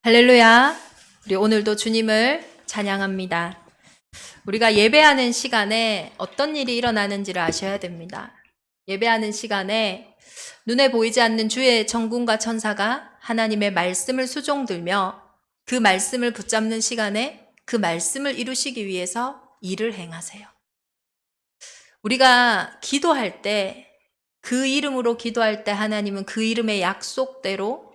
할렐루야. 우리 오늘도 주님을 찬양합니다. 우리가 예배하는 시간에 어떤 일이 일어나는지를 아셔야 됩니다. 예배하는 시간에 눈에 보이지 않는 주의 천군과 천사가 하나님의 말씀을 수종들며 그 말씀을 붙잡는 시간에 그 말씀을 이루시기 위해서 일을 행하세요. 우리가 기도할 때, 그 이름으로 기도할 때 하나님은 그 이름의 약속대로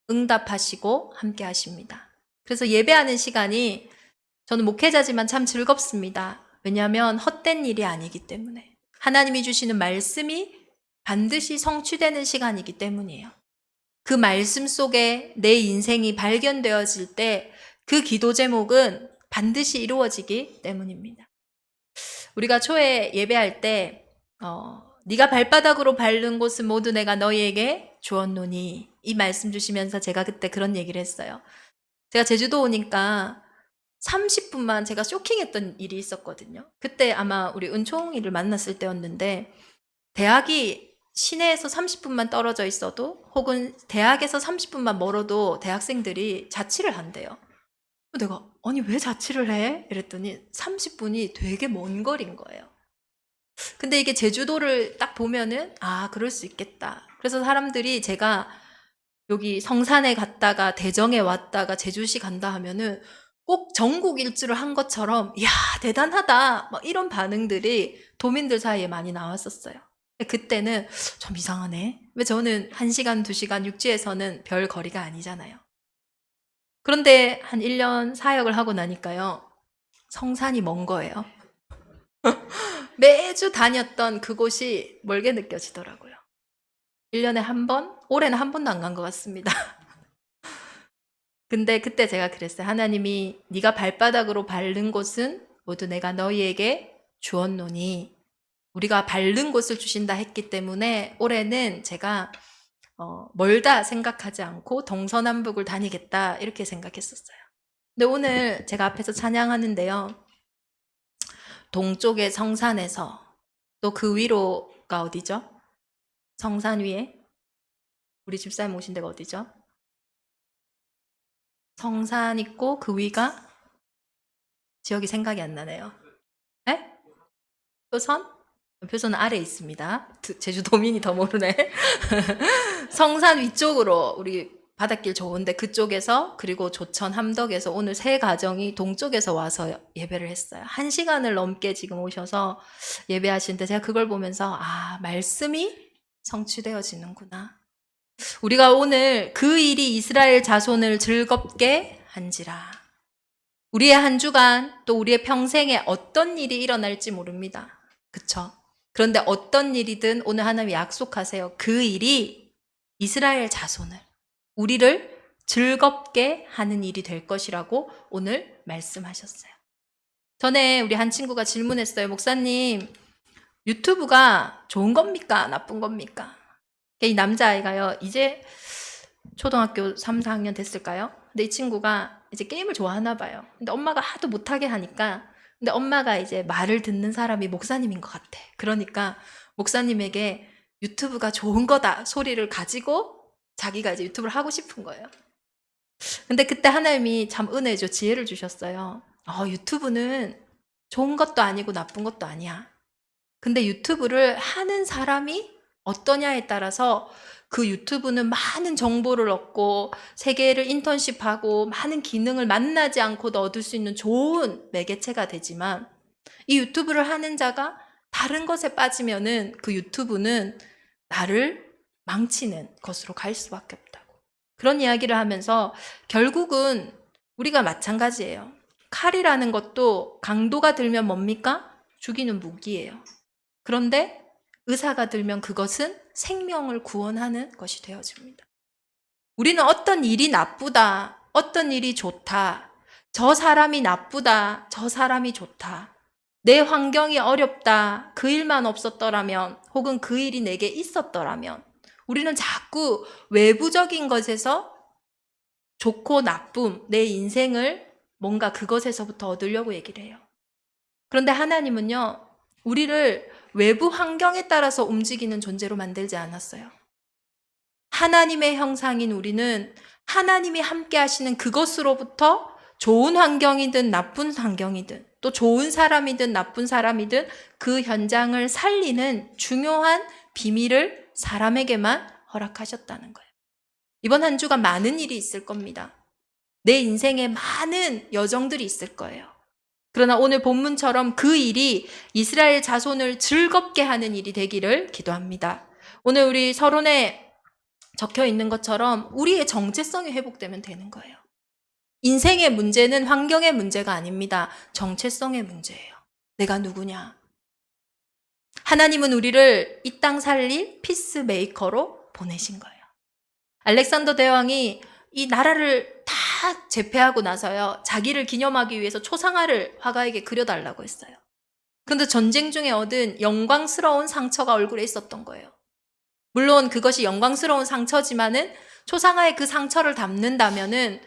응답하시고 함께 하십니다. 그래서 예배하는 시간이 저는 목회자지만 참 즐겁습니다. 왜냐하면 헛된 일이 아니기 때문에. 하나님이 주시는 말씀이 반드시 성취되는 시간이기 때문이에요. 그 말씀 속에 내 인생이 발견되어질 때 그 기도 제목은 반드시 이루어지기 때문입니다. 우리가 초에 예배할 때 네가 발바닥으로 밟는 곳은 모두 내가 너희에게 주었노니, 이 말씀 주시면서 제가 그때 그런 얘기를 했어요. 제가 제주도 오니까 30분만 제가 쇼킹했던 일이 있었거든요. 그때 아마 우리 은총이를 만났을 때였는데, 대학이 시내에서 30분만 떨어져 있어도 혹은 대학에서 30분만 멀어도 대학생들이 자취를 한대요. 내가 아니 왜 자취를 해? 이랬더니 30분이 되게 먼 거리인 거예요. 근데 이게 제주도를 딱 보면은 그럴 수 있겠다. 그래서 사람들이 제가 여기 성산에 갔다가 대정에 왔다가 제주시 간다 하면은 꼭 전국 일주를 한 것처럼 이야 대단하다 막 이런 반응들이 도민들 사이에 많이 나왔었어요. 그때는 좀 이상하네. 왜 저는 1시간, 2시간 육지에서는 별 거리가 아니잖아요. 그런데 한 1년 사역을 하고 나니까요. 성산이 먼 거예요. 매주 다녔던 그곳이 멀게 느껴지더라고요. 1년에 한 번, 올해는 한 번도 안 간 것 같습니다. 근데 그때 제가 그랬어요. 하나님이 네가 발바닥으로 밟는 곳은 모두 내가 너희에게 주었노니, 우리가 밟는 곳을 주신다 했기 때문에 올해는 제가 멀다 생각하지 않고 동서남북을 다니겠다 이렇게 생각했었어요. 근데 오늘 제가 앞에서 찬양하는데요. 동쪽의 성산에서 또 그 위로가 어디죠? 성산 위에 우리 집사님 오신 데가 어디죠? 성산 있고 그 위가 지역이 생각이 안 나네요. 네? 표선? 표선은 아래에 있습니다. 제주도민이 더 모르네. 성산 위쪽으로 우리 바닷길 좋은데 그쪽에서, 그리고 조천 함덕에서 오늘 세 가정이 동쪽에서 와서 예배를 했어요. 1시간을 넘게 지금 오셔서 예배하시는데 제가 그걸 보면서 말씀이 성취되어지는구나. 우리가 오늘 그 일이 이스라엘 자손을 즐겁게 한지라. 우리의 한 주간 또 우리의 평생에 어떤 일이 일어날지 모릅니다. 그쵸? 그런데 어떤 일이든 오늘 하나님이 약속하세요. 그 일이 이스라엘 자손을, 우리를 즐겁게 하는 일이 될 것이라고 오늘 말씀하셨어요. 전에 우리 한 친구가 질문했어요. 목사님, 유튜브가 좋은 겁니까? 나쁜 겁니까? 이 남자아이가요, 이제 초등학교 3, 4학년 됐을까요? 근데 이 친구가 이제 게임을 좋아하나 봐요. 근데 엄마가 하도 못하게 하니까, 근데 엄마가 이제 말을 듣는 사람이 목사님인 것 같아. 그러니까 목사님에게 유튜브가 좋은 거다 소리를 가지고 자기가 이제 유튜브를 하고 싶은 거예요. 근데 그때 하나님이 참 은혜죠. 지혜를 주셨어요. 유튜브는 좋은 것도 아니고 나쁜 것도 아니야. 근데 유튜브를 하는 사람이 어떠냐에 따라서 그 유튜브는 많은 정보를 얻고 세계를 인턴십하고 많은 기능을 만나지 않고도 얻을 수 있는 좋은 매개체가 되지만, 이 유튜브를 하는 자가 다른 것에 빠지면은 그 유튜브는 나를 망치는 것으로 갈 수밖에 없다고. 그런 이야기를 하면서 결국은 우리가 마찬가지예요. 칼이라는 것도 강도가 들면 뭡니까? 죽이는 무기예요. 그런데 의사가 들면 그것은 생명을 구원하는 것이 되어집니다. 우리는 어떤 일이 나쁘다, 어떤 일이 좋다, 저 사람이 나쁘다, 저 사람이 좋다, 내 환경이 어렵다, 그 일만 없었더라면, 혹은 그 일이 내게 있었더라면, 우리는 자꾸 외부적인 것에서 좋고 나쁨, 내 인생을 뭔가 그것에서부터 얻으려고 얘기를 해요. 그런데 하나님은요, 우리를 외부 환경에 따라서 움직이는 존재로 만들지 않았어요. 하나님의 형상인 우리는 하나님이 함께 하시는 그것으로부터 좋은 환경이든 나쁜 환경이든 또 좋은 사람이든 나쁜 사람이든 그 현장을 살리는 중요한 비밀을 사람에게만 허락하셨다는 거예요. 이번 한 주가 많은 일이 있을 겁니다. 내 인생에 많은 여정들이 있을 거예요. 그러나 오늘 본문처럼 그 일이 이스라엘 자손을 즐겁게 하는 일이 되기를 기도합니다. 오늘 우리 서론에 적혀 있는 것처럼 우리의 정체성이 회복되면 되는 거예요. 인생의 문제는 환경의 문제가 아닙니다. 정체성의 문제예요. 내가 누구냐? 하나님은 우리를 이 땅 살릴 피스메이커로 보내신 거예요. 알렉산더 대왕이 이 나라를 다 제패하고 나서요, 자기를 기념하기 위해서 초상화를 화가에게 그려달라고 했어요. 그런데 전쟁 중에 얻은 영광스러운 상처가 얼굴에 있었던 거예요. 물론 그것이 영광스러운 상처지만은 초상화에 그 상처를 담는다면은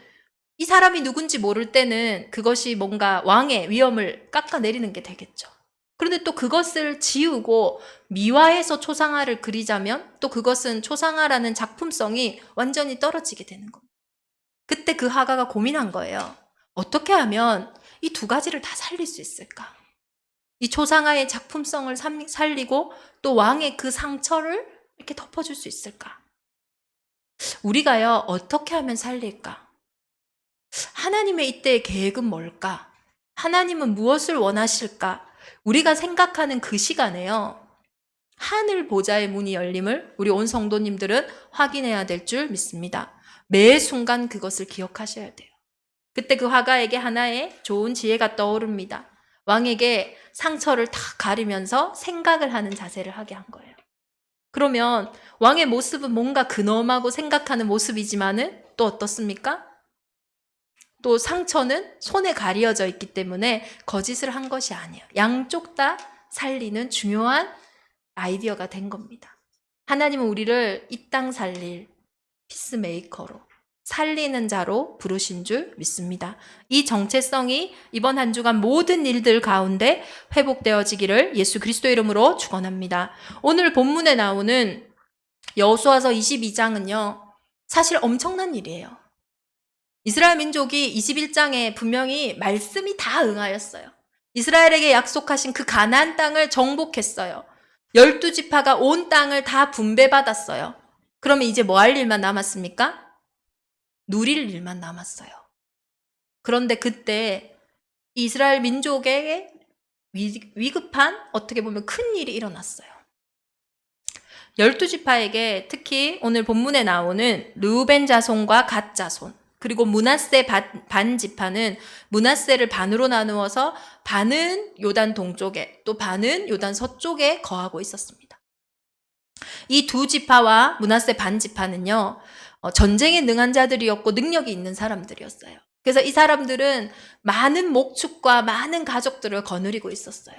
이 사람이 누군지 모를 때는 그것이 뭔가 왕의 위엄을 깎아내리는 게 되겠죠. 그런데 또 그것을 지우고 미화해서 초상화를 그리자면 또 그것은 초상화라는 작품성이 완전히 떨어지게 되는 겁니다. 그때 그 화가가 고민한 거예요. 어떻게 하면 이 두 가지를 다 살릴 수 있을까? 이 초상화의 작품성을 살리고 또 왕의 그 상처를 이렇게 덮어줄 수 있을까? 우리가요, 어떻게 하면 살릴까? 하나님의 이때의 계획은 뭘까? 하나님은 무엇을 원하실까? 우리가 생각하는 그 시간에요, 하늘 보좌의 문이 열림을 우리 온 성도님들은 확인해야 될 줄 믿습니다. 매 순간 그것을 기억하셔야 돼요. 그때 그 화가에게 하나의 좋은 지혜가 떠오릅니다. 왕에게 상처를 다 가리면서 생각을 하는 자세를 하게 한 거예요. 그러면 왕의 모습은 뭔가 근엄하고 생각하는 모습이지만은 또 어떻습니까? 또 상처는 손에 가려져 있기 때문에 거짓을 한 것이 아니에요. 양쪽 다 살리는 중요한 아이디어가 된 겁니다. 하나님은 우리를 이 땅 살릴 피스메이커로, 살리는 자로 부르신 줄 믿습니다. 이 정체성이 이번 한 주간 모든 일들 가운데 회복되어지기를 예수 그리스도의 이름으로 축원합니다. 오늘 본문에 나오는 여호수아서 22장은요, 사실 엄청난 일이에요. 이스라엘 민족이 21장에 분명히 말씀이 다 응하였어요. 이스라엘에게 약속하신 그 가나안 땅을 정복했어요. 12지파가 온 땅을 다 분배받았어요. 그러면 이제 뭐 할 일만 남았습니까? 누릴 일만 남았어요. 그런데 그때 이스라엘 민족에게 위급한, 어떻게 보면 큰 일이 일어났어요. 12지파에게 특히 오늘 본문에 나오는 르우벤 자손과 갓 자손, 그리고 므낫세 반 지파는 므낫세를 반으로 나누어서 반은 요단 동쪽에 또 반은 요단 서쪽에 거하고 있었습니다. 이 두 지파와 므낫세 반 지파는요, 전쟁에 능한 자들이었고 능력이 있는 사람들이었어요. 그래서 이 사람들은 많은 목축과 많은 가족들을 거느리고 있었어요.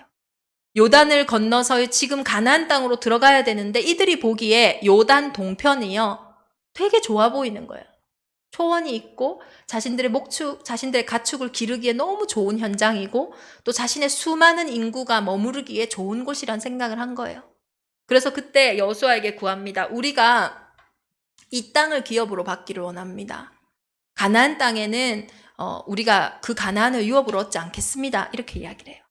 요단을 건너서 지금 가나안 땅으로 들어가야 되는데 이들이 보기에 요단 동편이요, 되게 좋아 보이는 거예요. 초원이 있고 자신들의 목축, 자신들의 가축을 기르기에 너무 좋은 현장이고 또 자신의 수많은 인구가 머무르기에 좋은 곳이란 생각을 한 거예요. 그래서 그때 여호수아에게 구합니다. 우리가 이 땅을 기업으로 받기를 원합니다. 가나안 땅에는 우리가 그 가나안을 유업으로 얻지 않겠습니다. 이렇게 이야기를 해요.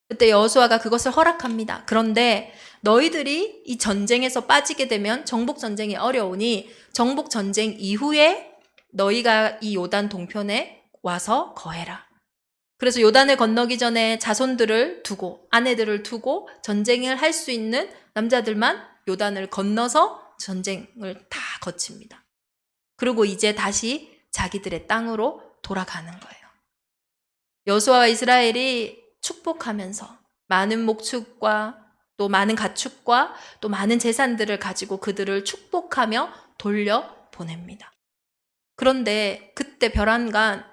그때 여호수아가 그것을 허락합니다. 그런데 너희들이 이 전쟁에서 빠지게 되면 정복 전쟁이 어려우니 정복 전쟁 이후에 너희가 이 요단 동편에 와서 거해라. 그래서 요단을 건너기 전에 자손들을 두고 아내들을 두고 전쟁을 할 수 있는 남자들만 요단을 건너서 전쟁을 다 거칩니다. 그리고 이제 다시 자기들의 땅으로 돌아가는 거예요. 여호수아와 이스라엘이 축복하면서 많은 목축과 또 많은 가축과 또 많은 재산들을 가지고 그들을 축복하며 돌려보냅니다. 그런데 그때 벼랑간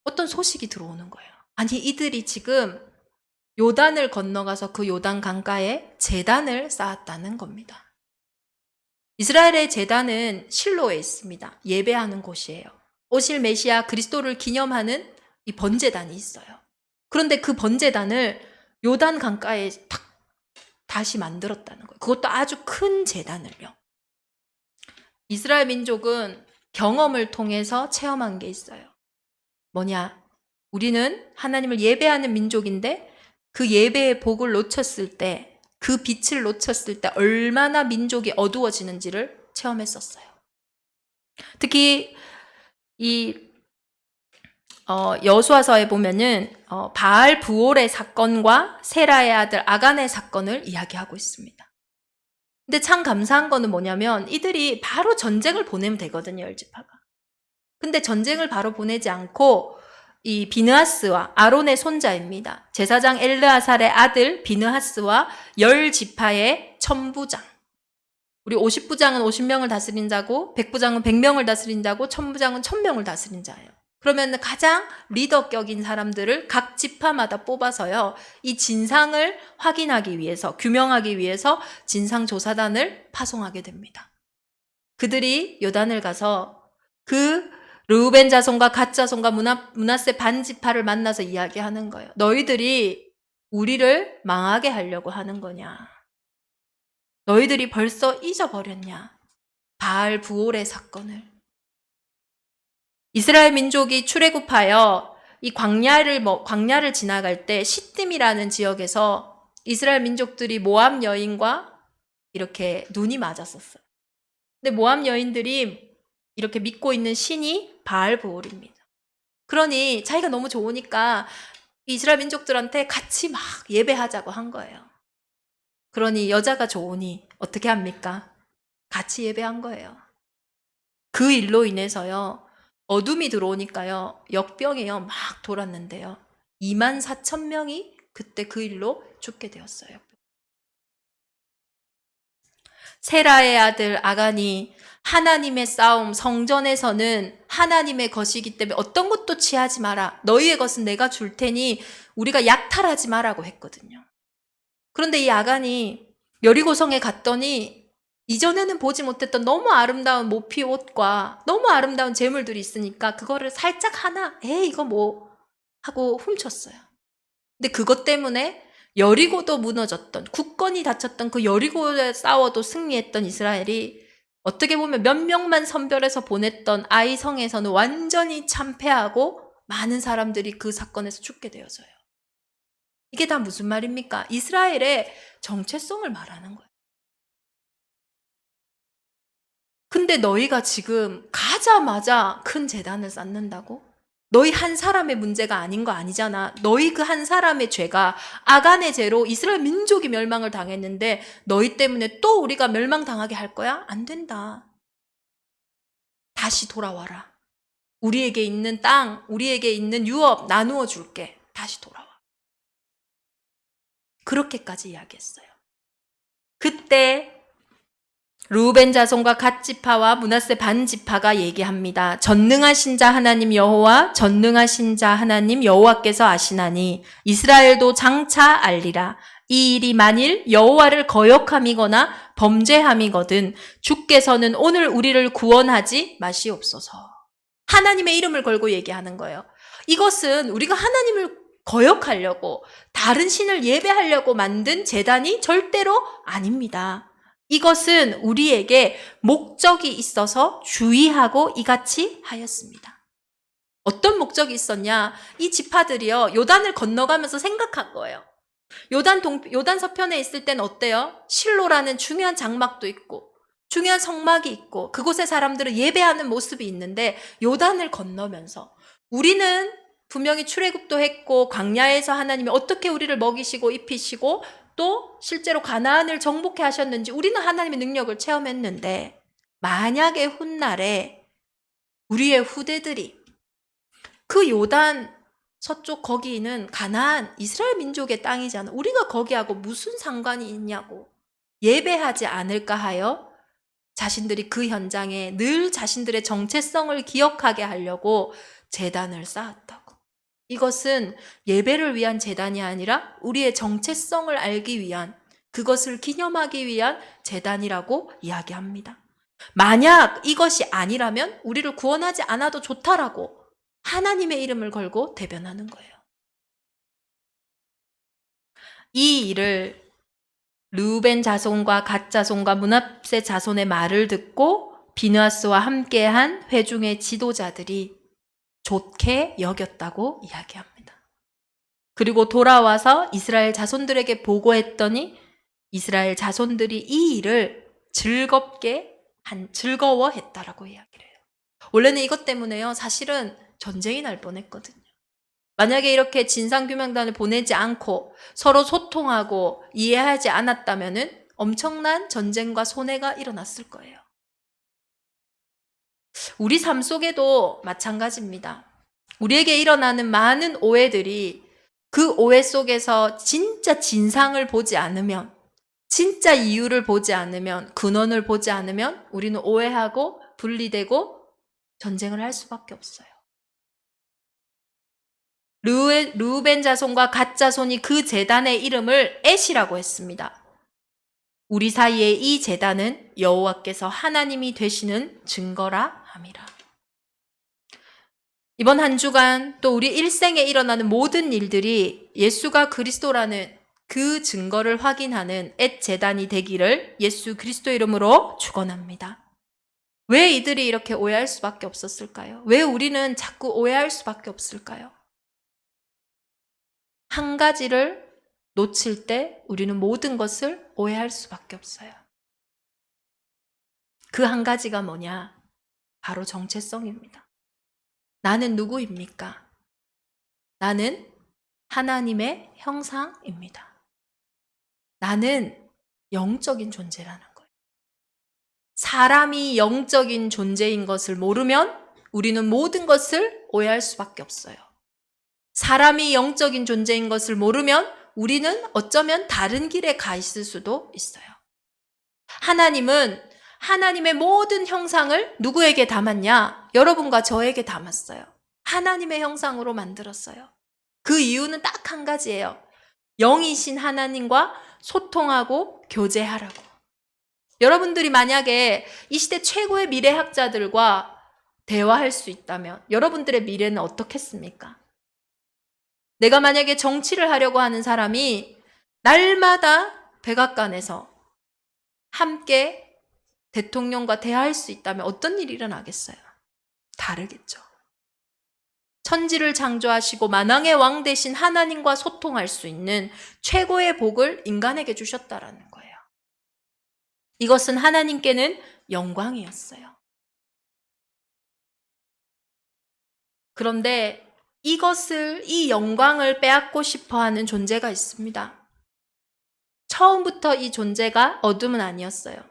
어떤 소식이 들어오는 거예요. 아니, 이들이 지금 요단을 건너가서 그 요단 강가에 제단을 쌓았다는 겁니다. 이스라엘의 제단은 실로에 있습니다. 예배하는 곳이에요. 오실 메시아 그리스도를 기념하는 이 번제단이 있어요. 그런데 그 번제단을 요단 강가에 다시 만들었다는 거예요. 그것도 아주 큰 제단을요. 이스라엘 민족은 경험을 통해서 체험한 게 있어요. 뭐냐? 우리는 하나님을 예배하는 민족인데 그 예배의 복을 놓쳤을 때, 그 빛을 놓쳤을 때 얼마나 민족이 어두워지는지를 체험했었어요. 특히 이 여수아서에 보면은 바알 부올의 사건과 세라의 아들 아간의 사건을 이야기하고 있습니다. 근데 참 감사한 거는 뭐냐면 이들이 바로 전쟁을 보내면 되거든요, 열지파가. 근데 전쟁을 바로 보내지 않고 이 비느하스와 아론의 손자입니다. 제사장 엘르아살의 아들 비느하스와 10지파의 천부장. 우리 50부장은 50명을 다스린 자고 100부장은 100명을 다스린 자고 천부장은 1000명을 다스린 자예요. 그러면 가장 리더격인 사람들을 각 지파마다 뽑아서요. 이 진상을 확인하기 위해서, 규명하기 위해서 진상조사단을 파송하게 됩니다. 그들이 요단을 가서 그 르우벤 자손과 갓 자손과 므낫세 반 지파를 만나서 이야기하는 거예요. 너희들이 우리를 망하게 하려고 하는 거냐? 너희들이 벌써 잊어버렸냐? 바알 부올의 사건을. 이스라엘 민족이 출애굽하여 이 광야를 지나갈 때 시딤이라는 지역에서 이스라엘 민족들이 모압 여인과 이렇게 눈이 맞았었어요. 근데 모압 여인들이 이렇게 믿고 있는 신이 바알 부올입니다. 그러니 자기가 너무 좋으니까 이스라엘 민족들한테 같이 막 예배하자고 한 거예요. 그러니 여자가 좋으니 어떻게 합니까? 같이 예배한 거예요. 그 일로 인해서요. 어둠이 들어오니까요. 역병이요. 막 돌았는데요. 24,000명이 그때 그 일로 죽게 되었어요. 세라의 아들 아간이 하나님의 싸움, 성전에서는 하나님의 것이기 때문에 어떤 것도 취하지 마라. 너희의 것은 내가 줄 테니 우리가 약탈하지 마라고 했거든요. 그런데 이 아간이 여리고성에 갔더니 이전에는 보지 못했던 너무 아름다운 모피 옷과 너무 아름다운 재물들이 있으니까 그거를 살짝 하나, 이거 뭐 하고 훔쳤어요. 근데 그것 때문에 여리고도 무너졌던, 굳건히 닫혔던 그 여리고에 싸워도 승리했던 이스라엘이 어떻게 보면 몇 명만 선별해서 보냈던 아이 성에서는 완전히 참패하고 많은 사람들이 그 사건에서 죽게 되어서요. 이게 다 무슨 말입니까? 이스라엘의 정체성을 말하는 거예요. 근데 너희가 지금 가자마자 큰 재단을 쌓는다고? 너희 한 사람의 문제가 아닌 거 아니잖아. 너희 그 한 사람의 죄가 아간의 죄로 이스라엘 민족이 멸망을 당했는데 너희 때문에 또 우리가 멸망당하게 할 거야? 안 된다. 다시 돌아와라. 우리에게 있는 땅, 우리에게 있는 유업 나누어 줄게. 다시 돌아와. 그렇게까지 이야기했어요. 그때 루벤 자손과 갓 지파와 므낫세 반 지파가 얘기합니다. 전능하신 자 하나님 여호와, 전능하신 자 하나님 여호와께서 아시나니 이스라엘도 장차 알리라. 이 일이 만일 여호와를 거역함이거나 범죄함이거든 주께서는 오늘 우리를 구원하지 마시옵소서. 하나님의 이름을 걸고 얘기하는 거예요. 이것은 우리가 하나님을 거역하려고 다른 신을 예배하려고 만든 제단이 절대로 아닙니다. 이것은 우리에게 목적이 있어서 주의하고 이같이 하였습니다. 어떤 목적이 있었냐? 이 지파들이요, 요단을 건너가면서 생각한 거예요. 요단 서편에 있을 땐 어때요? 실로라는 중요한 장막도 있고, 중요한 성막이 있고, 그곳의 사람들은 예배하는 모습이 있는데, 요단을 건너면서 우리는 분명히 출애굽도 했고, 광야에서 하나님이 어떻게 우리를 먹이시고 입히시고, 또 실제로 가나안을 정복해 하셨는지 우리는 하나님의 능력을 체험했는데, 만약에 훗날에 우리의 후대들이 그 요단 서쪽 거기는 가나안 이스라엘 민족의 땅이잖아. 우리가 거기하고 무슨 상관이 있냐고 예배하지 않을까 하여 자신들이 그 현장에 늘 자신들의 정체성을 기억하게 하려고 제단을 쌓았다고. 이것은 예배를 위한 제단이 아니라 우리의 정체성을 알기 위한, 그것을 기념하기 위한 제단이라고 이야기합니다. 만약 이것이 아니라면 우리를 구원하지 않아도 좋다라고 하나님의 이름을 걸고 대변하는 거예요. 이 일을 르우벤 자손과 갓 자손과 므낫세 자손의 말을 듣고 비느하스와 함께한 회중의 지도자들이 좋게 여겼다고 이야기합니다. 그리고 돌아와서 이스라엘 자손들에게 보고했더니 이스라엘 자손들이 이 일을 즐거워했다라고 이야기를 해요. 원래는 이것 때문에요, 사실은 전쟁이 날 뻔했거든요. 만약에 이렇게 진상규명단을 보내지 않고 서로 소통하고 이해하지 않았다면 엄청난 전쟁과 손해가 일어났을 거예요. 우리 삶 속에도 마찬가지입니다. 우리에게 일어나는 많은 오해들이 그 오해 속에서 진짜 진상을 보지 않으면, 진짜 이유를 보지 않으면, 근원을 보지 않으면 우리는 오해하고 분리되고 전쟁을 할 수밖에 없어요. 르우벤 자손과 갓 자손이 그 제단의 이름을 엣이라고 했습니다. 우리 사이의 이 제단은 여호와께서 하나님이 되시는 증거라 함이라. 이번 한 주간 또 우리 일생에 일어나는 모든 일들이 예수가 그리스도라는 그 증거를 확인하는 엣 제단이 되기를 예수 그리스도 이름으로 축원합니다. 왜 이들이 이렇게 오해할 수밖에 없었을까요? 왜 우리는 자꾸 오해할 수밖에 없을까요? 한 가지를 놓칠 때 우리는 모든 것을 오해할 수밖에 없어요. 그 한 가지가 뭐냐? 바로 정체성입니다. 나는 누구입니까? 나는 하나님의 형상입니다. 나는 영적인 존재라는 거예요. 사람이 영적인 존재인 것을 모르면 우리는 모든 것을 오해할 수밖에 없어요. 사람이 영적인 존재인 것을 모르면 우리는 어쩌면 다른 길에 가 있을 수도 있어요. 하나님은 하나님의 모든 형상을 누구에게 담았냐? 여러분과 저에게 담았어요. 하나님의 형상으로 만들었어요. 그 이유는 딱 한 가지예요. 영이신 하나님과 소통하고 교제하라고. 여러분들이 만약에 이 시대 최고의 미래학자들과 대화할 수 있다면 여러분들의 미래는 어떻겠습니까? 내가 만약에 정치를 하려고 하는 사람이 날마다 백악관에서 함께 대통령과 대화할 수 있다면 어떤 일이 일어나겠어요? 다르겠죠. 천지를 창조하시고 만왕의 왕 대신 하나님과 소통할 수 있는 최고의 복을 인간에게 주셨다라는 거예요. 이것은 하나님께는 영광이었어요. 그런데 이 영광을 빼앗고 싶어 하는 존재가 있습니다. 처음부터 이 존재가 어둠은 아니었어요.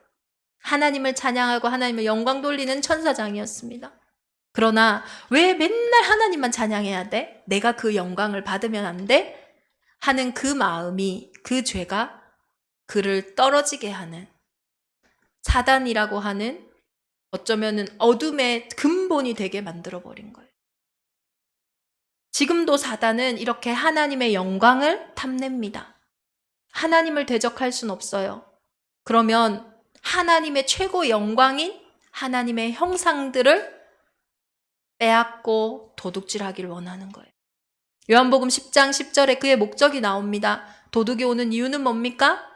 하나님을 찬양하고 하나님을 영광 돌리는 천사장이었습니다. 그러나 왜 맨날 하나님만 찬양해야 돼? 내가 그 영광을 받으면 안 돼? 하는 그 마음이, 그 죄가 그를 떨어지게 하는 사단이라고 하는 어쩌면은 어둠의 근본이 되게 만들어버린 거예요. 지금도 사단은 이렇게 하나님의 영광을 탐냅니다. 하나님을 대적할 순 없어요. 그러면 하나님의 최고 영광인 하나님의 형상들을 빼앗고 도둑질하기를 원하는 거예요. 요한복음 10장 10절에 그의 목적이 나옵니다. 도둑이 오는 이유는 뭡니까?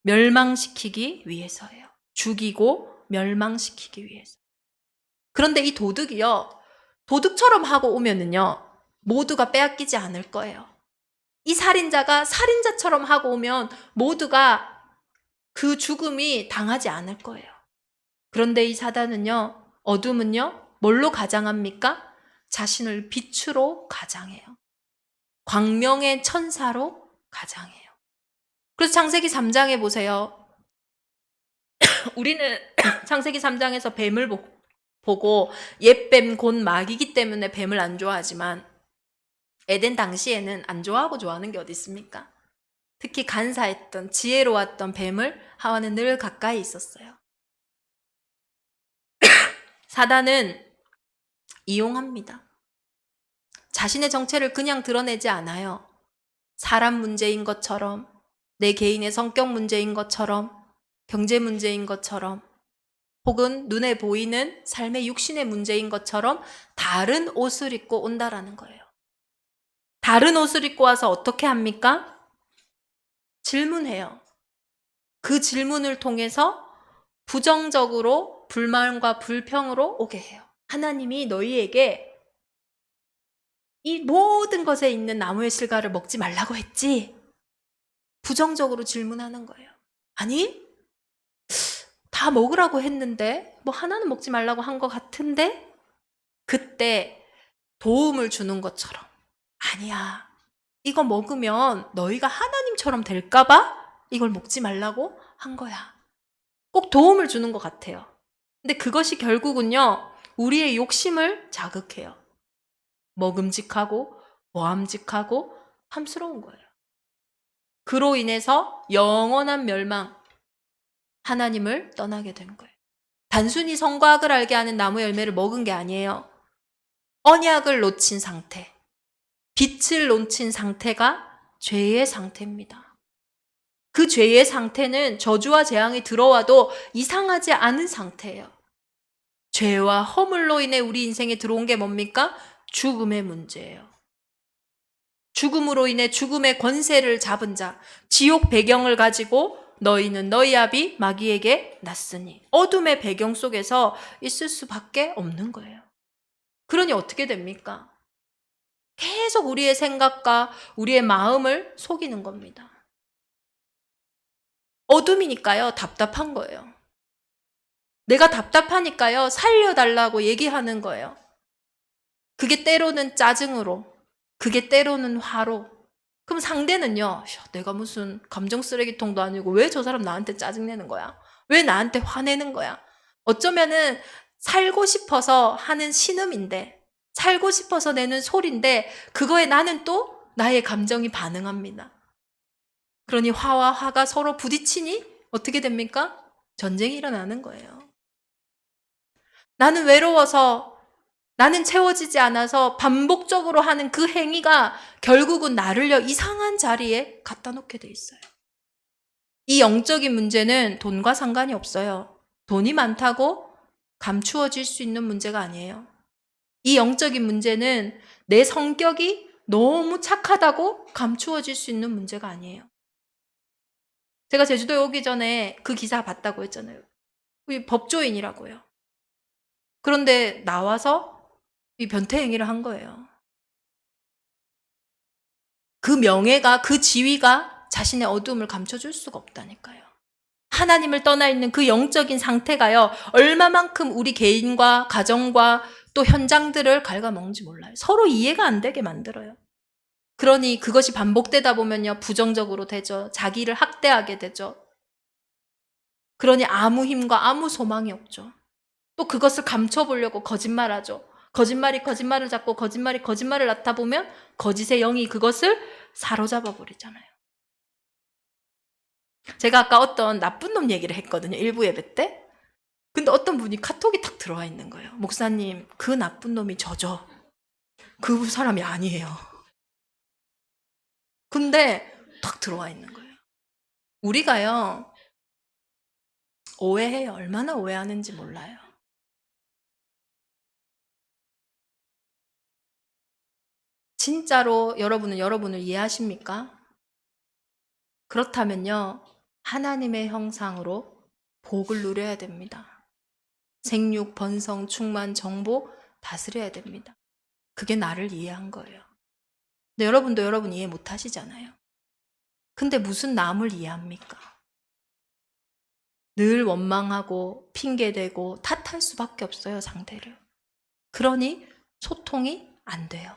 멸망시키기 위해서예요. 죽이고 멸망시키기 위해서. 그런데 이 도둑이요, 도둑처럼 하고 오면은요, 모두가 빼앗기지 않을 거예요. 이 살인자가 살인자처럼 하고 오면 모두가 그 죽음이 당하지 않을 거예요. 그런데 이 사단은요, 어둠은요, 뭘로 가장합니까? 자신을 빛으로 가장해요. 광명의 천사로 가장해요. 그래서 창세기 3장에 보세요. 우리는 창세기 3장에서 뱀을 보고 옛뱀 곧 마귀이기 때문에 뱀을 안 좋아하지만 에덴 당시에는 안 좋아하고 좋아하는 게 어디 있습니까? 특히 간사했던 지혜로웠던 뱀을 하와는 늘 가까이 있었어요. 사단은 이용합니다. 자신의 정체를 그냥 드러내지 않아요. 사람 문제인 것처럼, 내 개인의 성격 문제인 것처럼, 경제 문제인 것처럼, 혹은 눈에 보이는 삶의 육신의 문제인 것처럼 다른 옷을 입고 온다라는 거예요. 다른 옷을 입고 와서 어떻게 합니까? 질문해요. 그 질문을 통해서 부정적으로 분노로 불만과 불평으로 오게 해요. 하나님이 너희에게 이 모든 것에 있는 나무의 실과를 먹지 말라고 했지? 부정적으로 질문하는 거예요. 아니, 다 먹으라고 했는데 뭐 하나는 먹지 말라고 한 것 같은데? 그때 도움을 주는 것처럼 아니야. 이거 먹으면 너희가 하나님처럼 될까봐 이걸 먹지 말라고 한 거야. 꼭 도움을 주는 것 같아요. 근데 그것이 결국은요, 우리의 욕심을 자극해요. 먹음직하고 보암직하고 탐스러운 거예요. 그로 인해서 영원한 멸망, 하나님을 떠나게 된 거예요. 단순히 선과 악을 알게 하는 나무 열매를 먹은 게 아니에요. 언약을 놓친 상태, 빛을 놓친 상태가 죄의 상태입니다. 그 죄의 상태는 저주와 재앙이 들어와도 이상하지 않은 상태예요. 죄와 허물로 인해 우리 인생에 들어온 게 뭡니까? 죽음의 문제예요. 죽음으로 인해 죽음의 권세를 잡은 자, 지옥 배경을 가지고 너희는 너희 아비 마귀에게 났으니 어둠의 배경 속에서 있을 수밖에 없는 거예요. 그러니 어떻게 됩니까? 계속 우리의 생각과 우리의 마음을 속이는 겁니다. 어둠이니까요, 답답한 거예요. 내가 답답하니까요, 살려달라고 얘기하는 거예요. 그게 때로는 짜증으로, 그게 때로는 화로. 그럼 상대는요, 내가 무슨 감정 쓰레기통도 아니고 왜 저 사람 나한테 짜증내는 거야? 왜 나한테 화내는 거야? 어쩌면은 살고 싶어서 하는 신음인데, 살고 싶어서 내는 소리인데, 그거에 나는 또 나의 감정이 반응합니다. 그러니 화와 화가 서로 부딪히니 어떻게 됩니까? 전쟁이 일어나는 거예요. 나는 외로워서, 나는 채워지지 않아서 반복적으로 하는 그 행위가 결국은 나를요, 이상한 자리에 갖다 놓게 돼 있어요. 이 영적인 문제는 돈과 상관이 없어요. 돈이 많다고 감추어질 수 있는 문제가 아니에요. 이 영적인 문제는 내 성격이 너무 착하다고 감추어질 수 있는 문제가 아니에요. 제가 제주도에 오기 전에 그 기사 봤다고 했잖아요. 법조인이라고요. 그런데 나와서 이 변태 행위를 한 거예요. 그 명예가, 그 지위가 자신의 어두움을 감춰줄 수가 없다니까요. 하나님을 떠나 있는 그 영적인 상태가요, 얼마만큼 우리 개인과 가정과 또 현장들을 갉아먹는지 몰라요. 서로 이해가 안 되게 만들어요. 그러니 그것이 반복되다 보면요, 부정적으로 되죠. 자기를 학대하게 되죠. 그러니 아무 힘과 아무 소망이 없죠. 또 그것을 감춰보려고 거짓말하죠. 거짓말이 거짓말을 잡고 거짓말이 거짓말을 낳다 보면 거짓의 영이 그것을 사로잡아 버리잖아요. 제가 아까 어떤 나쁜 놈 얘기를 했거든요. 일부 예배 때. 근데 어떤 분이 카톡이 탁 들어와 있는 거예요. 목사님, 그 나쁜 놈이 저죠. 그 사람이 아니에요. 근데 탁 들어와 있는 거예요. 우리가요, 오해해요. 얼마나 오해하는지 몰라요. 진짜로 여러분은 여러분을 이해하십니까? 그렇다면요, 하나님의 형상으로 복을 누려야 됩니다. 생육, 번성, 충만, 정복 다스려야 됩니다. 그게 나를 이해한 거예요. 근데 여러분도 여러분 이해 못 하시잖아요. 근데 무슨 남을 이해합니까? 늘 원망하고 핑계대고 탓할 수밖에 없어요, 상대를. 그러니 소통이 안 돼요.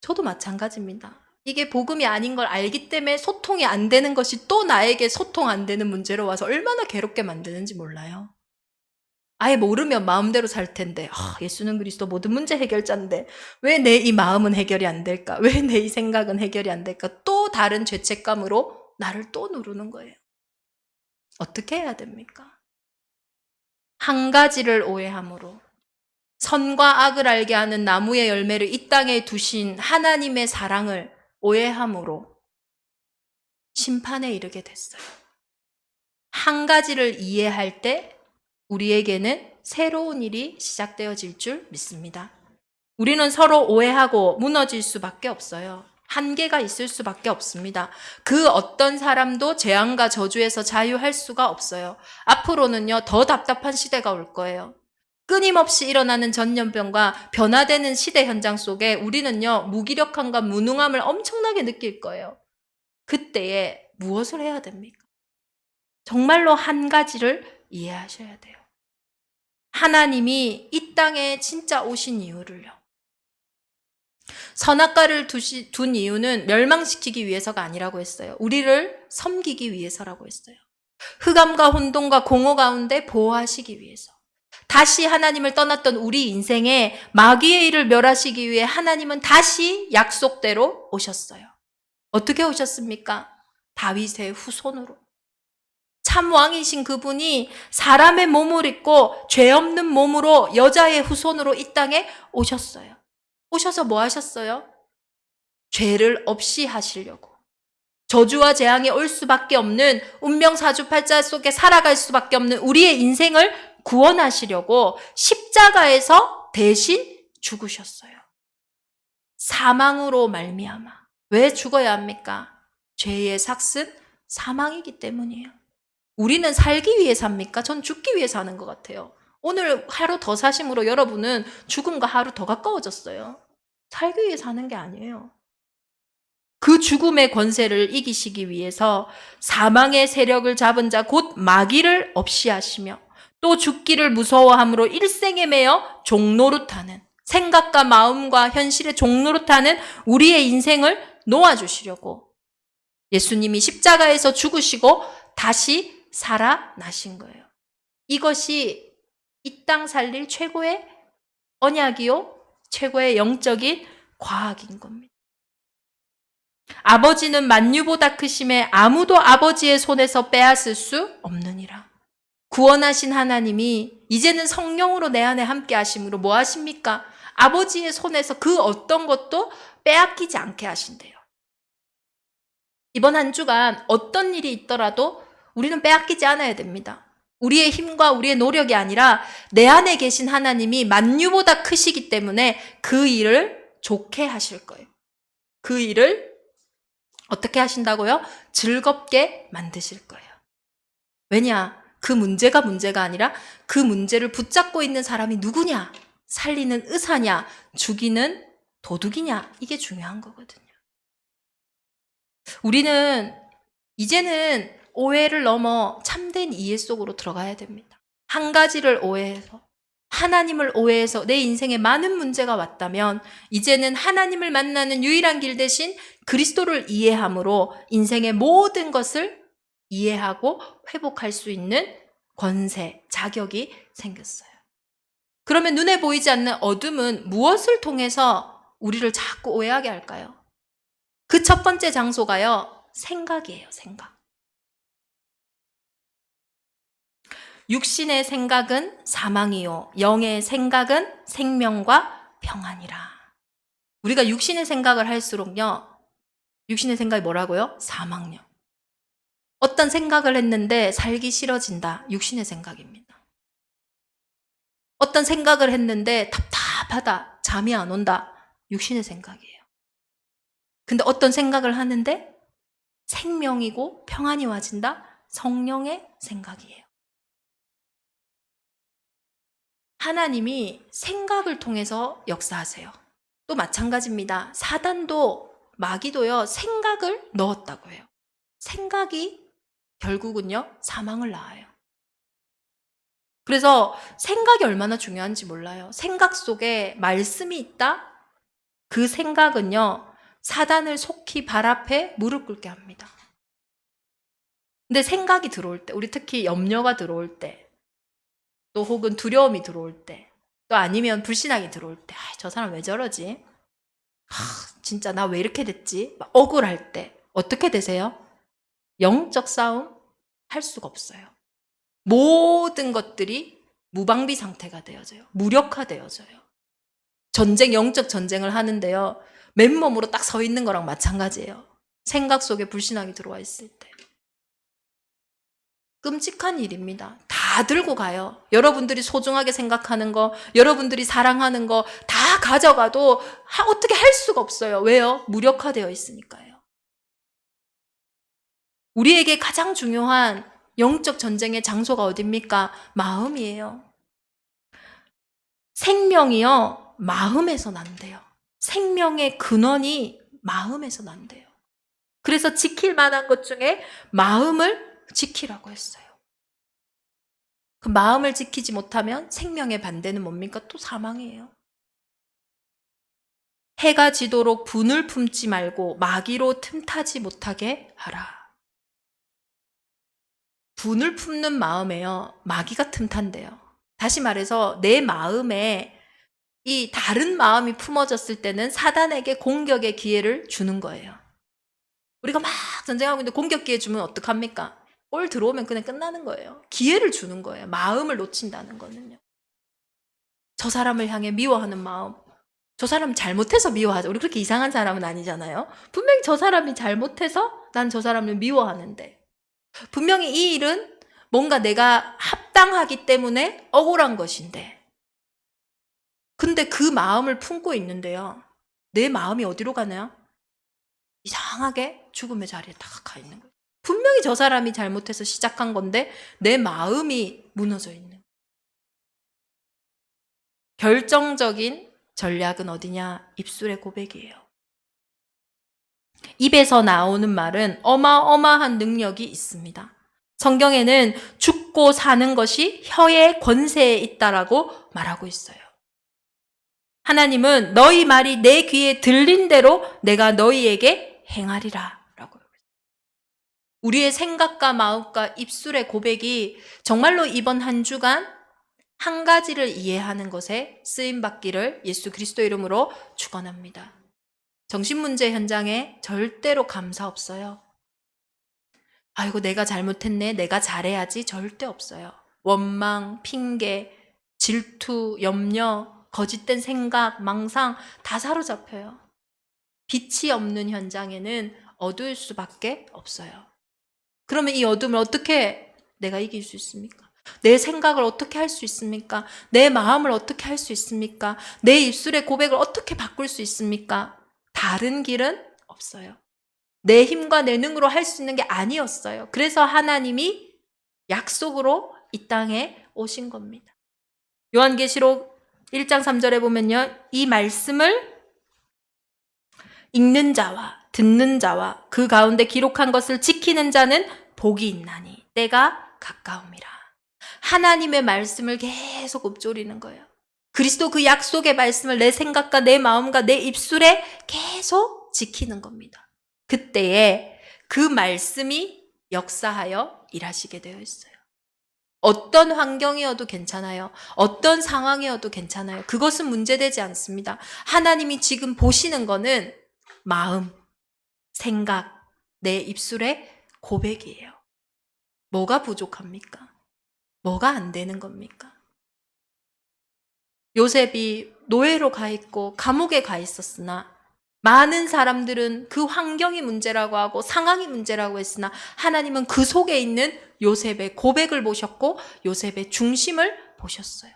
저도 마찬가지입니다. 이게 복음이 아닌 걸 알기 때문에 소통이 안 되는 것이 또 나에게 소통 안 되는 문제로 와서 얼마나 괴롭게 만드는지 몰라요. 아예 모르면 마음대로 살 텐데, 예수는 그리스도 모든 문제 해결자인데 왜 내 이 마음은 해결이 안 될까? 왜 내 이 생각은 해결이 안 될까? 또 다른 죄책감으로 나를 또 누르는 거예요. 어떻게 해야 됩니까? 한 가지를 오해함으로 선과 악을 알게 하는 나무의 열매를 이 땅에 두신 하나님의 사랑을 오해함으로 심판에 이르게 됐어요. 한 가지를 이해할 때 우리에게는 새로운 일이 시작되어질 줄 믿습니다. 우리는 서로 오해하고 무너질 수밖에 없어요. 한계가 있을 수밖에 없습니다. 그 어떤 사람도 재앙과 저주에서 자유할 수가 없어요. 앞으로는요, 더 답답한 시대가 올 거예요. 끊임없이 일어나는 전염병과 변화되는 시대 현장 속에 우리는요, 무기력함과 무능함을 엄청나게 느낄 거예요. 그때에 무엇을 해야 됩니까? 정말로 한 가지를 이해하셔야 돼요. 하나님이 이 땅에 진짜 오신 이유를요. 선악과를 둔 이유는 멸망시키기 위해서가 아니라고 했어요. 우리를 섬기기 위해서라고 했어요. 흑암과 혼돈과 공허 가운데 보호하시기 위해서. 다시 하나님을 떠났던 우리 인생에 마귀의 일을 멸하시기 위해 하나님은 다시 약속대로 오셨어요. 어떻게 오셨습니까? 다윗의 후손으로. 참 왕이신 그분이 사람의 몸을 입고 죄 없는 몸으로 여자의 후손으로 이 땅에 오셨어요. 오셔서 뭐 하셨어요? 죄를 없이 하시려고. 저주와 재앙이 올 수밖에 없는 운명 사주팔자 속에 살아갈 수밖에 없는 우리의 인생을 구원하시려고 십자가에서 대신 죽으셨어요. 사망으로 말미암아. 왜 죽어야 합니까? 죄의 삭은 사망이기 때문이에요. 우리는 살기 위해 삽니까? 전 죽기 위해 사는 것 같아요. 오늘 하루 더 사심으로 여러분은 죽음과 하루 더 가까워졌어요. 살기 위해 사는 게 아니에요. 그 죽음의 권세를 이기시기 위해서 사망의 세력을 잡은 자 곧 마귀를 없이 하시며 또 죽기를 무서워함으로 일생에 매여 종노릇하는 생각과 마음과 현실의 종노릇하는 우리의 인생을 놓아주시려고 예수님이 십자가에서 죽으시고 다시 살아나신 거예요. 이것이 이 땅 살릴 최고의 언약이요, 최고의 영적인 과학인 겁니다. 아버지는 만유보다 크심에 아무도 아버지의 손에서 빼앗을 수 없느니라. 구원하신 하나님이 이제는 성령으로 내 안에 함께 하심으로 뭐 하십니까? 아버지의 손에서 그 어떤 것도 빼앗기지 않게 하신대요. 이번 한 주간 어떤 일이 있더라도 우리는 빼앗기지 않아야 됩니다. 우리의 힘과 우리의 노력이 아니라 내 안에 계신 하나님이 만유보다 크시기 때문에 그 일을 좋게 하실 거예요. 그 일을 어떻게 하신다고요? 즐겁게 만드실 거예요. 왜냐? 그 문제가 아니라 그 문제를 붙잡고 있는 사람이 누구냐? 살리는 의사냐? 죽이는 도둑이냐? 이게 중요한 거거든요. 우리는 이제는 오해를 넘어 참된 이해 속으로 들어가야 됩니다. 한 가지를 오해해서, 하나님을 오해해서 내 인생에 많은 문제가 왔다면 이제는 하나님을 만나는 유일한 길 대신 그리스도를 이해함으로 인생의 모든 것을 이해하고 회복할 수 있는 권세, 자격이 생겼어요. 그러면 눈에 보이지 않는 어둠은 무엇을 통해서 우리를 자꾸 오해하게 할까요? 그 첫 번째 장소가요, 생각이에요, 생각. 육신의 생각은 사망이요, 영의 생각은 생명과 평안이라. 우리가 육신의 생각을 할수록요, 육신의 생각이 뭐라고요? 사망요. 어떤 생각을 했는데 살기 싫어진다. 육신의 생각입니다. 어떤 생각을 했는데 답답하다. 잠이 안 온다. 육신의 생각이에요. 근데 어떤 생각을 하는데 생명이고 평안이 와진다. 성령의 생각이에요. 하나님이 생각을 통해서 역사하세요. 또 마찬가지입니다. 사단도 마귀도요, 생각을 넣었다고 해요. 생각이 결국은요, 사망을 낳아요. 그래서 생각이 얼마나 중요한지 몰라요. 생각 속에 말씀이 있다? 그 생각은요, 사단을 속히 발 앞에 무릎 꿇게 합니다. 근데 생각이 들어올 때, 우리 특히 염려가 들어올 때, 또 혹은 두려움이 들어올 때, 또 아니면 불신앙이 들어올 때, 저 사람 왜 저러지? 진짜 나 왜 이렇게 됐지? 막 억울할 때 어떻게 되세요? 영적 싸움 할 수가 없어요. 모든 것들이 무방비 상태가 되어져요. 무력화되어져요. 전쟁, 영적 전쟁을 하는데요, 맨몸으로 딱 서 있는 거랑 마찬가지예요. 생각 속에 불신앙이 들어와 있을 때. 끔찍한 일입니다. 다 다 들고 가요. 여러분들이 소중하게 생각하는 거, 여러분들이 사랑하는 거 다 가져가도 어떻게 할 수가 없어요. 왜요? 무력화되어 있으니까요. 우리에게 가장 중요한 영적 전쟁의 장소가 어딥니까? 마음이에요. 생명이요, 마음에서 난대요. 생명의 근원이 마음에서 난대요. 그래서 지킬 만한 것 중에 마음을 지키라고 했어요. 그 마음을 지키지 못하면 생명의 반대는 뭡니까? 또 사망이에요. 해가 지도록 분을 품지 말고 마귀로 틈타지 못하게 하라. 분을 품는 마음에요, 마귀가 틈탄대요. 다시 말해서 내 마음에 이 다른 마음이 품어졌을 때는 사단에게 공격의 기회를 주는 거예요. 우리가 막 전쟁하고 있는데 공격 기회 주면 어떡합니까? 골 들어오면 그냥 끝나는 거예요. 기회를 주는 거예요. 마음을 놓친다는 거는요. 저 사람을 향해 미워하는 마음. 저 사람 잘못해서 미워하죠. 우리 그렇게 이상한 사람은 아니잖아요. 분명히 저 사람이 잘못해서 난 저 사람을 미워하는데, 분명히 이 일은 뭔가 내가 합당하기 때문에 억울한 것인데, 근데 그 마음을 품고 있는데요, 내 마음이 어디로 가나요? 이상하게 죽음의 자리에 딱 가 있는 거예요. 분명히 저 사람이 잘못해서 시작한 건데 내 마음이 무너져 있는. 결정적인 전략은 어디냐? 입술의 고백이에요. 입에서 나오는 말은 어마어마한 능력이 있습니다. 성경에는 죽고 사는 것이 혀의 권세에 있다라고 말하고 있어요. 하나님은 너희 말이 내 귀에 들린 대로 내가 너희에게 행하리라 라고. 우리의 생각과 마음과 입술의 고백이 정말로 이번 한 주간 한 가지를 이해하는 것에 쓰임받기를 예수 그리스도 이름으로 축원합니다. 정신문제 현장에 절대로 감사 없어요. 아이고 내가 잘못했네, 내가 잘해야지, 절대 없어요. 원망, 핑계, 질투, 염려, 거짓된 생각, 망상 다 사로잡혀요. 빛이 없는 현장에는 어두울 수밖에 없어요. 그러면 이 어둠을 어떻게 내가 이길 수 있습니까? 내 생각을 어떻게 할 수 있습니까? 내 마음을 어떻게 할 수 있습니까? 내 입술의 고백을 어떻게 바꿀 수 있습니까? 다른 길은 없어요. 내 힘과 내 능으로 할 수 있는 게 아니었어요. 그래서 하나님이 약속으로 이 땅에 오신 겁니다. 요한계시록 1장 3절에 보면요, 이 말씀을 읽는 자와 듣는 자와 그 가운데 기록한 것을 지키는 자는 복이 있나니 때가 가까움이라. 하나님의 말씀을 계속 읊조리는 거예요. 그리스도 그 약속의 말씀을 내 생각과 내 마음과 내 입술에 계속 지키는 겁니다. 그때에 그 말씀이 역사하여 일하시게 되어 있어요. 어떤 환경이어도 괜찮아요. 어떤 상황이어도 괜찮아요. 그것은 문제되지 않습니다. 하나님이 지금 보시는 거는 마음, 생각, 내 입술의 고백이에요. 뭐가 부족합니까? 뭐가 안 되는 겁니까? 요셉이 노예로 가 있고 감옥에 가 있었으나 많은 사람들은 그 환경이 문제라고 하고 상황이 문제라고 했으나 하나님은 그 속에 있는 요셉의 고백을 보셨고 요셉의 중심을 보셨어요.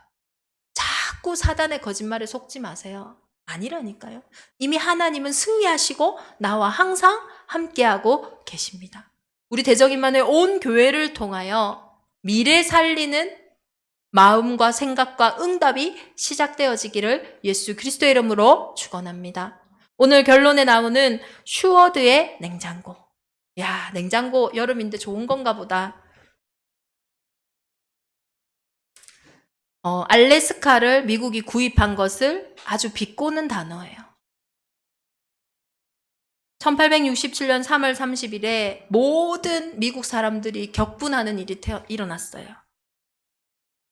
자꾸 사단의 거짓말에 속지 마세요. 아니라니까요. 이미 하나님은 승리하시고 나와 항상 함께하고 계십니다. 우리 대적인만의 온 교회를 통하여 미래 살리는 마음과 생각과 응답이 시작되어지기를 예수 그리스도의 이름으로 축원합니다. 오늘 결론에 나오는 슈워드의 냉장고. 야, 냉장고 여름인데 좋은 건가 보다. 알래스카를 미국이 구입한 것을 아주 비꼬는 단어예요. 1867년 3월 30일에 모든 미국 사람들이 격분하는 일이 일어났어요.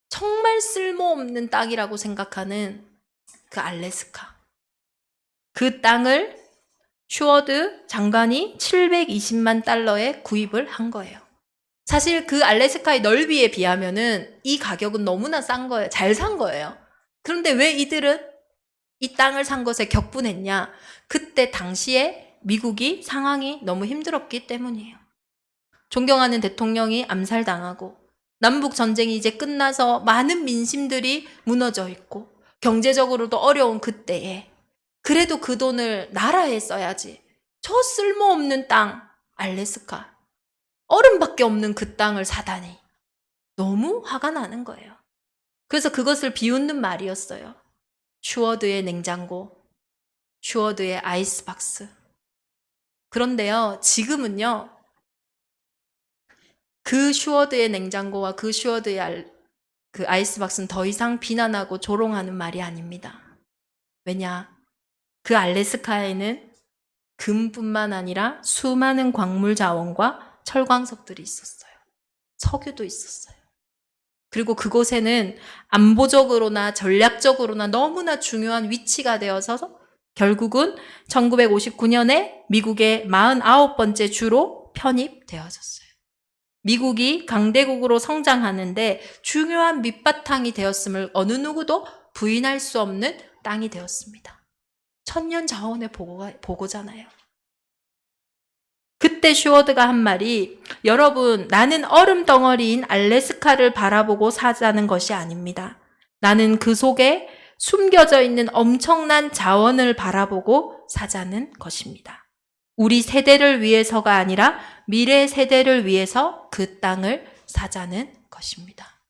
정말 쓸모없는 땅이라고 생각하는 그 알래스카. 그 땅을 슈워드 장관이 720만 달러에 구입을 한 거예요. 사실 그 알래스카의 넓이에 비하면은 이 가격은 너무나 싼 거예요. 잘 산 거예요. 그런데 왜 이들은 이 땅을 산 것에 격분했냐? 그때 당시에 미국이 상황이 너무 힘들었기 때문이에요. 존경하는 대통령이 암살당하고 남북 전쟁이 이제 끝나서 많은 민심들이 무너져 있고 경제적으로도 어려운 그때에 그래도 그 돈을 나라에 써야지. 저 쓸모없는 땅, 알래스카. 얼음밖에 없는 그 땅을 사다니. 너무 화가 나는 거예요. 그래서 그것을 비웃는 말이었어요. 슈워드의 냉장고, 슈워드의 아이스박스. 그런데요, 지금은요, 그 슈워드의 냉장고와 그 슈워드의 그 아이스박스는 더 이상 비난하고 조롱하는 말이 아닙니다. 왜냐? 그 알래스카에는 금뿐만 아니라 수많은 광물 자원과 철광석들이 있었어요. 석유도 있었어요. 그리고 그곳에는 안보적으로나 전략적으로나 너무나 중요한 위치가 되어서 결국은 1959년에 미국의 49번째 주로 편입되어졌어요. 미국이 강대국으로 성장하는데 중요한 밑바탕이 되었음을 어느 누구도 부인할 수 없는 땅이 되었습니다. 천년 자원의 보고잖아요. 그때 슈워드가 한 말이, 여러분, 나는 얼음 덩어리인 알래스카를 바라보고 사자는 것이 아닙니다. 나는 그 속에 숨겨져 있는 엄청난 자원을 바라보고 사자는 것입니다. 우리 세대를 위해서가 아니라 미래 세대를 위해서 그 땅을 사자는 것입니다.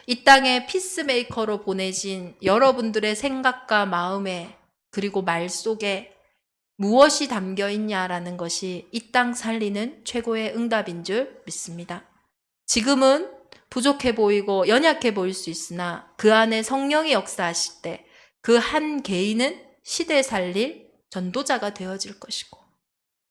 이 땅에 피스메이커로 보내진 여러분들의 생각과 마음에 그리고 말 속에 무엇이 담겨 있냐라는 것이 이 땅 살리는 최고의 응답인 줄 믿습니다. 지금은 부족해 보이고 연약해 보일 수 있으나 그 안에 성령이 역사하실 때 그 한 개인은 시대 살릴 전도자가 되어질 것이고,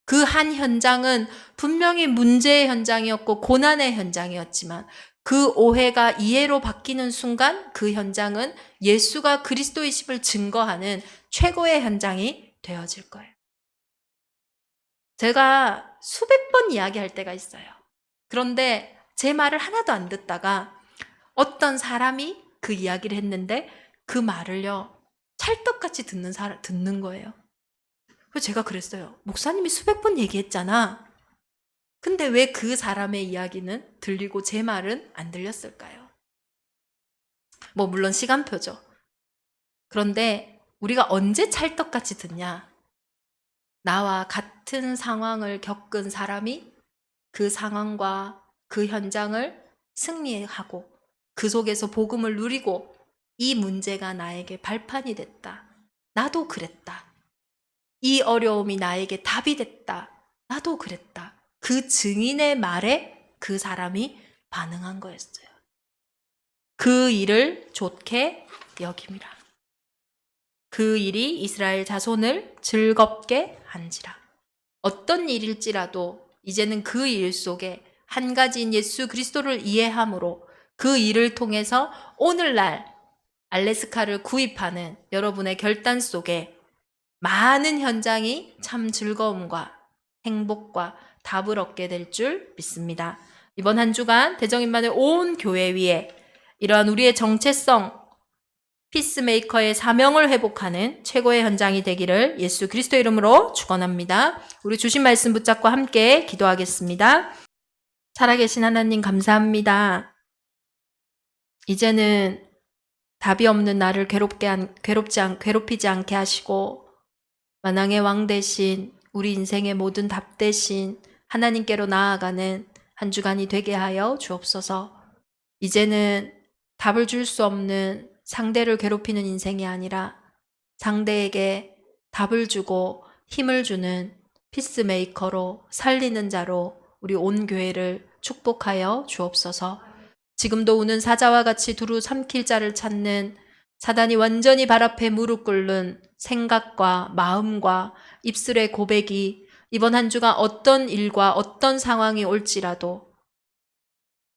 그 한 현장은 분명히 문제의 현장이었고 고난의 현장이었지만 그 오해가 이해로 바뀌는 순간 그 현장은 예수가 그리스도이심을 증거하는 최고의 현장이 되어질 거예요. 제가 수백 번 이야기할 때가 있어요. 그런데 제 말을 하나도 안 듣다가 어떤 사람이 그 이야기를 했는데 그 말을요, 찰떡같이 듣는 거예요. 그래서 제가 그랬어요. 목사님이 수백 번 얘기했잖아. 근데 왜 그 사람의 이야기는 들리고 제 말은 안 들렸을까요? 물론 시간표죠. 그런데 우리가 언제 찰떡같이 듣냐? 나와 같은 상황을 겪은 사람이 그 상황과 그 현장을 승리하고 그 속에서 복음을 누리고 이 문제가 나에게 발판이 됐다. 나도 그랬다. 이 어려움이 나에게 답이 됐다. 나도 그랬다. 그 증인의 말에 그 사람이 반응한 거였어요. 그 일을 좋게 여김이라. 그 일이 이스라엘 자손을 즐겁게 한지라. 어떤 일일지라도 이제는 그 일 속에 한 가지인 예수 그리스도를 이해함으로 그 일을 통해서 오늘날 알래스카를 구입하는 여러분의 결단 속에 많은 현장이 참 즐거움과 행복과 답을 얻게 될 줄 믿습니다. 이번 한 주간 대정인만의 온 교회 위에 이러한 우리의 정체성, 피스메이커의 사명을 회복하는 최고의 현장이 되기를 예수 그리스도 이름으로 축원합니다. 우리 주신 말씀 붙잡고 함께 기도하겠습니다. 살아계신 하나님 감사합니다. 이제는 답이 없는 나를 괴롭히지 않게 하시고 만왕의 왕 대신 우리 인생의 모든 답 대신 하나님께로 나아가는 한 주간이 되게 하여 주옵소서. 이제는 답을 줄 수 없는 상대를 괴롭히는 인생이 아니라 상대에게 답을 주고 힘을 주는 피스메이커로 살리는 자로 우리 온 교회를 축복하여 주옵소서. 지금도 우는 사자와 같이 두루 삼킬 자를 찾는 사단이 완전히 발 앞에 무릎 꿇는 생각과 마음과 입술의 고백이 이번 한 주가 어떤 일과 어떤 상황이 올지라도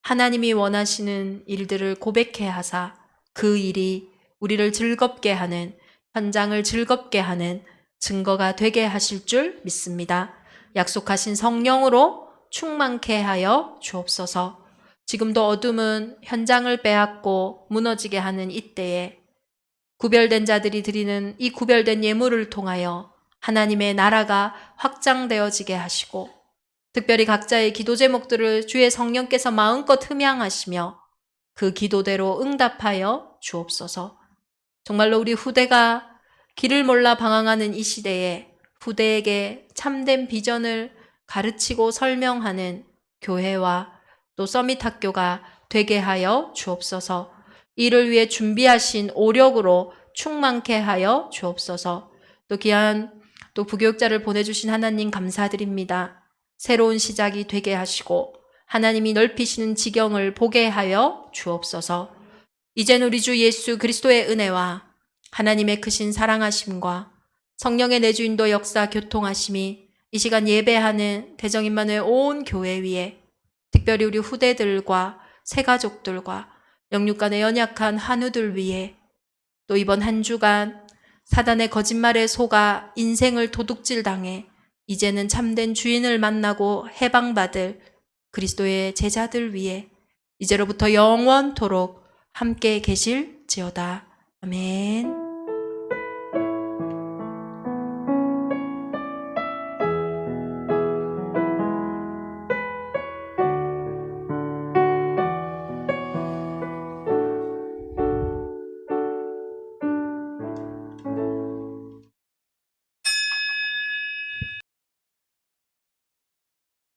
하나님이 원하시는 일들을 고백해 하사 그 일이 우리를 즐겁게 하는, 현장을 즐겁게 하는 증거가 되게 하실 줄 믿습니다. 약속하신 성령으로 충만케 하여 주옵소서. 지금도 어둠은 현장을 빼앗고 무너지게 하는 이때에 구별된 자들이 드리는 이 구별된 예물을 통하여 하나님의 나라가 확장되어지게 하시고 특별히 각자의 기도 제목들을 주의 성령께서 마음껏 흠양하시며 그 기도대로 응답하여 주옵소서. 정말로 우리 후대가 길을 몰라 방황하는 이 시대에 후대에게 참된 비전을 가르치고 설명하는 교회와 또 서밋 학교가 되게 하여 주옵소서. 이를 위해 준비하신 오력으로 충만케 하여 주옵소서. 또 귀한 또 부교육자를 보내주신 하나님 감사드립니다. 새로운 시작이 되게 하시고 하나님이 넓히시는 지경을 보게 하여 주옵소서. 이젠 우리 주 예수 그리스도의 은혜와 하나님의 크신 사랑하심과 성령의 내주인도 역사 교통하심이 이 시간 예배하는 대정임만의 온 교회 위에 특별히 우리 후대들과 새가족들과 영육간의 연약한 한우들 위에 또 이번 한 주간 사단의 거짓말에 속아 인생을 도둑질당해 이제는 참된 주인을 만나고 해방받을 그리스도의 제자들 위해 이제로부터 영원토록 함께 계실지어다. 아멘.